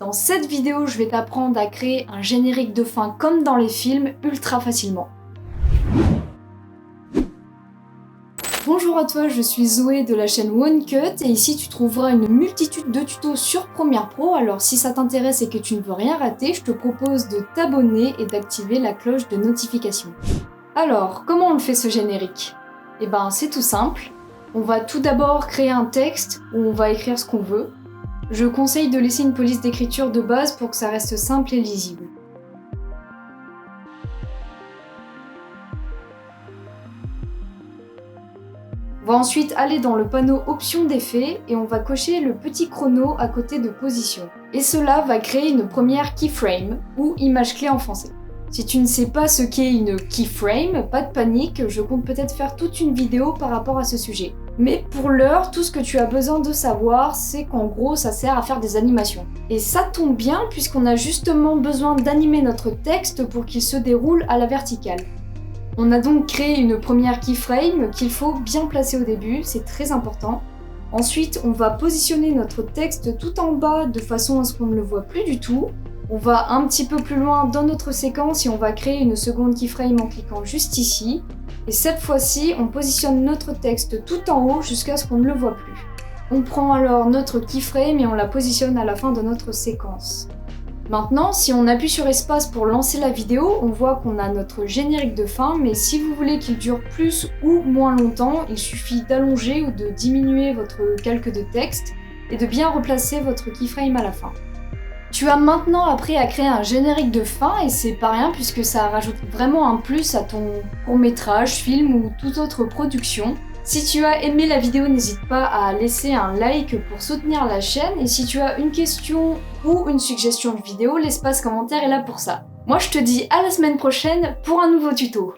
Dans cette vidéo, je vais t'apprendre à créer un générique de fin comme dans les films, ultra facilement. Bonjour à toi, je suis Zoé de la chaîne OneCut et ici tu trouveras une multitude de tutos sur Premiere Pro, alors si ça t'intéresse et que tu ne veux rien rater, je te propose de t'abonner et d'activer la cloche de notification. Alors, comment on le fait ce générique? Eh ben c'est tout simple, on va tout d'abord créer un texte où on va écrire ce qu'on veut. Je conseille de laisser une police d'écriture de base pour que ça reste simple et lisible. On va ensuite aller dans le panneau options d'effets et on va cocher le petit chrono à côté de position. Et cela va créer une première keyframe, ou image clé en français. Si tu ne sais pas ce qu'est une keyframe, pas de panique, je compte peut-être faire toute une vidéo par rapport à ce sujet. Mais pour l'heure, tout ce que tu as besoin de savoir, c'est qu'en gros, ça sert à faire des animations. Et ça tombe bien puisqu'on a justement besoin d'animer notre texte pour qu'il se déroule à la verticale. On a donc créé une première keyframe qu'il faut bien placer au début, c'est très important. Ensuite, on va positionner notre texte tout en bas de façon à ce qu'on ne le voit plus du tout. On va un petit peu plus loin dans notre séquence et on va créer une seconde keyframe en cliquant juste ici. Et cette fois-ci, on positionne notre texte tout en haut jusqu'à ce qu'on ne le voit plus. On prend alors notre keyframe et on la positionne à la fin de notre séquence. Maintenant, si on appuie sur espace pour lancer la vidéo, on voit qu'on a notre générique de fin, mais si vous voulez qu'il dure plus ou moins longtemps, il suffit d'allonger ou de diminuer votre calque de texte et de bien replacer votre keyframe à la fin. Tu as maintenant appris à créer un générique de fin et c'est pas rien puisque ça rajoute vraiment un plus à ton court-métrage, film ou toute autre production. Si tu as aimé la vidéo, n'hésite pas à laisser un like pour soutenir la chaîne et si tu as une question ou une suggestion de vidéo, l'espace commentaire est là pour ça. Moi je te dis à la semaine prochaine pour un nouveau tuto.